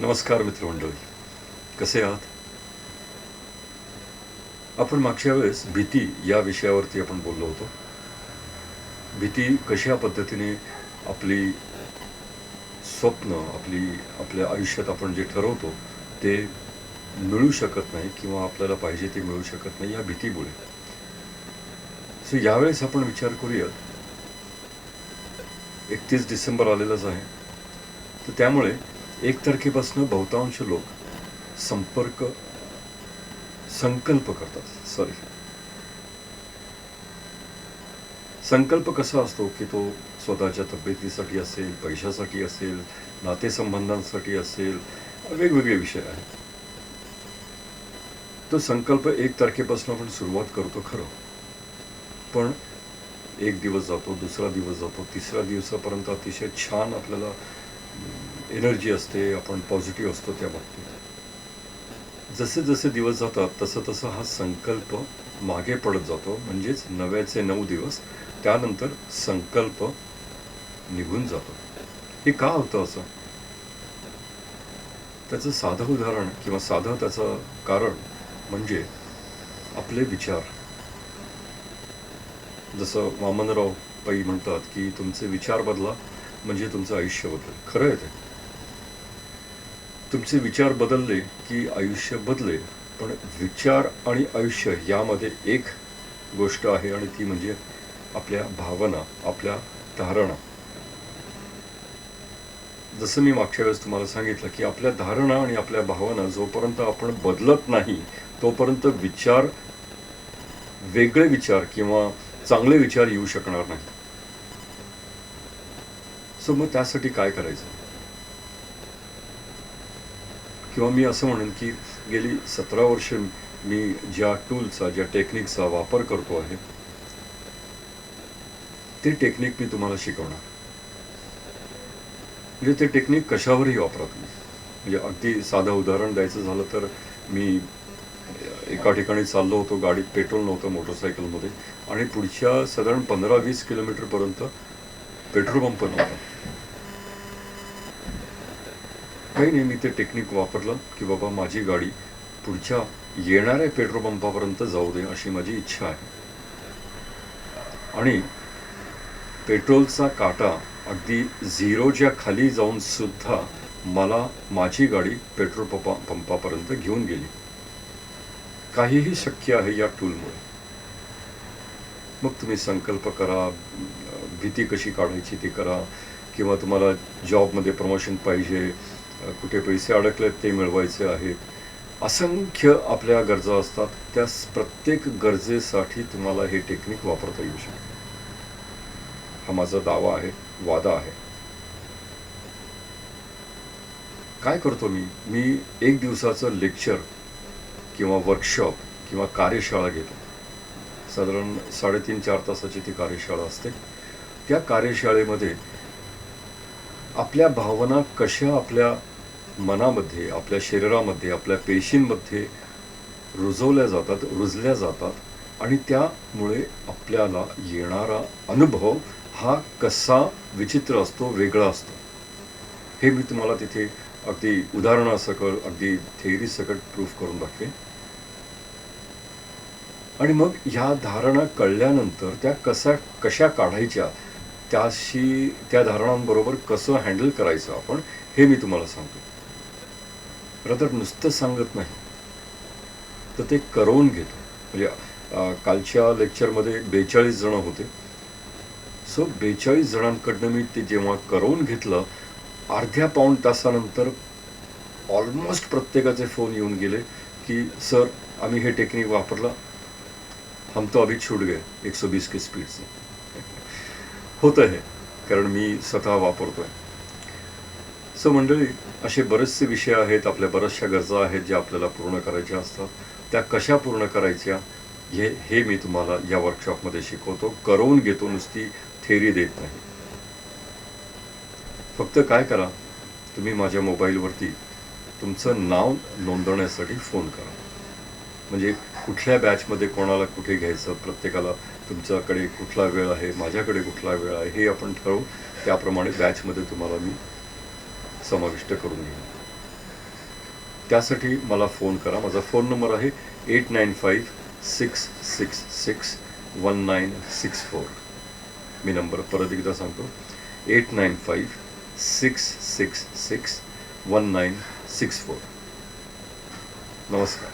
नमस्कार मित्रमंडळी, कसे आहात? आपण मागच्या वेळेस भीती या विषयावरती आपण बोललो होतो. भीती कशा पद्धतीने आपली स्वप्न, आपल्या आयुष्यात आपण जे ठरवतो ते मिळू शकत नाही किंवा आपल्याला पाहिजे ते मिळू शकत नाही या भीतीमुळे. सो यावेळेस आपण विचार करूया. 31 डिसेंबर आलेलाच आहे, तर त्यामुळे 1 तारखेपासून बहुतांश लोक संपर्क संकल्प करतात. संकल्प कसा असतो की तो स्वतःच्या तब्येतीसाठी असेल, पैशासाठी असेल, नातेसंबंधांसाठी असेल, वेगवेगळे विषय आहेत. तो संकल्प 1 तारखेपासून आपण सुरुवात करतो खरं, पण एक दिवस जातो, दुसरा दिवस जातो, तिसऱ्या दिवसापर्यंत अतिशय छान आपल्याला एनर्जी असते, आपण पॉझिटिव्ह असतो त्या बाबतीत. जसे जसे दिवस जातात तसं तसं हा संकल्प मागे पडत जातो, म्हणजेच 9चे 9 दिवस त्यानंतर संकल्प निघून जातो. हे का होतं असं? त्याचं साधं उदाहरण किंवा साधं त्याचं कारण म्हणजे आपले विचार. जसं वामनराव पै म्हणतात की तुमचे विचार बदला म्हणजे तुमचं आयुष्य बदलेल. खरं आहे ते. तुमचे विचार बदलले की आयुष्य बदलेल, पण विचार आणि आयुष्य यामध्ये एक गोष्ट आहे आणि ती म्हणजे आपल्या भावना, आपल्या धारणा. जसं मी मागच्या वेळेस तुम्हाला सांगितलं की आपल्या धारणा आणि आपल्या भावना जोपर्यंत आपण बदलत नाही तोपर्यंत वेगळे विचार किंवा चांगले विचार येऊ शकणार नाही. सो मग त्यासाठी काय करायचं? किंवा मी असं म्हणेन की गेली 17 वर्ष मी ज्या टूलचा, ज्या टेक्निकचा वापर करतो आहे ते टेक्निक मी तुम्हाला शिकवणार. म्हणजे ते टेक्निक कशावरही वापरा तुम्ही. म्हणजे अगदी साधं उदाहरण द्यायचं झालं तर मी एका ठिकाणी चाललो होतो, गाडीत पेट्रोल नव्हतं मोटरसायकलमध्ये, आणि पुढच्या साधारण 15-20 किलोमीटरपर्यंत पेट्रोल पंप नव्हता. काही नाही, मी ते टेक्निक वापरलं की बाबा माझी गाडी पुढच्या येणाऱ्या पेट्रोल पंपापर्यंत जाऊ दे अशी माझी इच्छा आहे. आणि पेट्रोलचा काटा अगदी झिरोच्या खाली जाऊन सुद्धा मला माझी गाडी पेट्रोल पंपापर्यंत घेऊन गेली. काहीही शक्य आहे या टूलमुळे. मग तुम्ही संकल्प करा, भीती कशी काढायची ती करा, किंवा तुम्हाला जॉबमध्ये प्रमोशन पाहिजे, कुठे पैसे अडकलेत ते मिळवायचे आहेत, असंख्य आपल्या गरजा असतात. त्या प्रत्येक गरजेसाठी तुम्हाला हे टेक्निक वापरता येऊ शकते. हा माझा दावा आहे, वादा आहे. काय करतो मी 1 दिवसाचं लेक्चर किंवा वर्कशॉप किंवा कार्यशाळा घेतो. साधारण 3.5-4 तासाची ती कार्यशाळा असते. त्या कार्यशाळेमध्ये आपल्या भावना कशा आपल्या मनामध्ये, आपल्या शरीरामध्ये, आपल्या पेशींमध्ये रुजल्या जातात आणि त्यामुळे आपल्याला येणारा अनुभव हा कसा विचित्र असतो, वेगळा असतो, हे मी तुम्हाला तिथे अगदी उदाहरणासकट, अगदी थेअरी सकट प्रूफ करून दाखवेन. आणि मग ह्या धारणा कळल्यानंतर त्या कशा काढायच्या, त्या धारणांबरोबर कसं हँडल करायचं आपण, हे मी तुम्हाला सांगतो. ब्रदर नुसतं सांगत नाही, तर ते करवून घेतो. म्हणजे कालच्या लेक्चरमध्ये 42 जण होते. सो 42 जणांकडनं मी ते जेव्हा करवून घेतलं, अर्ध्या पाऊण तासानंतर ऑलमोस्ट प्रत्येकाचे फोन येऊन गेले की सर आम्ही हे टेक्निक वापरलं, हम तो अभी छूट गए 120 की स्पीड से. होतं हे, कारण मी स्वतः वापरतोय. सो मंडळी, असे बरेचसे विषय आहेत, आपल्या बऱ्याचशा गरजा आहेत ज्या आपल्याला पूर्ण करायच्या असतात. त्या कशा पूर्ण करायच्या हे मी तुम्हाला या वर्कशॉपमध्ये शिकवतो, करवून घेतो, नुसती थेअरी देत नाही. फक्त काय करा, तुम्ही माझ्या मोबाईलवरती तुमचं नाव नोंदवण्यासाठी फोन करा. म्हणजे कुठल्या बॅचमध्ये कोणाला कुठे घ्यायचं, प्रत्येकाला तुमच्याकडे कुठला वेळ आहे, माझ्याकडे कुठला वेळ आहे, हे आपण ठरवू. त्याप्रमाणे बॅचमध्ये तुम्हाला मी समाविष्ट करून घेईन. त्यासाठी मला फोन करा. माझा फोन नंबर आहे 8956661964. मी नंबर परत एकदा सांगतो, 8956661964. नमस्कार.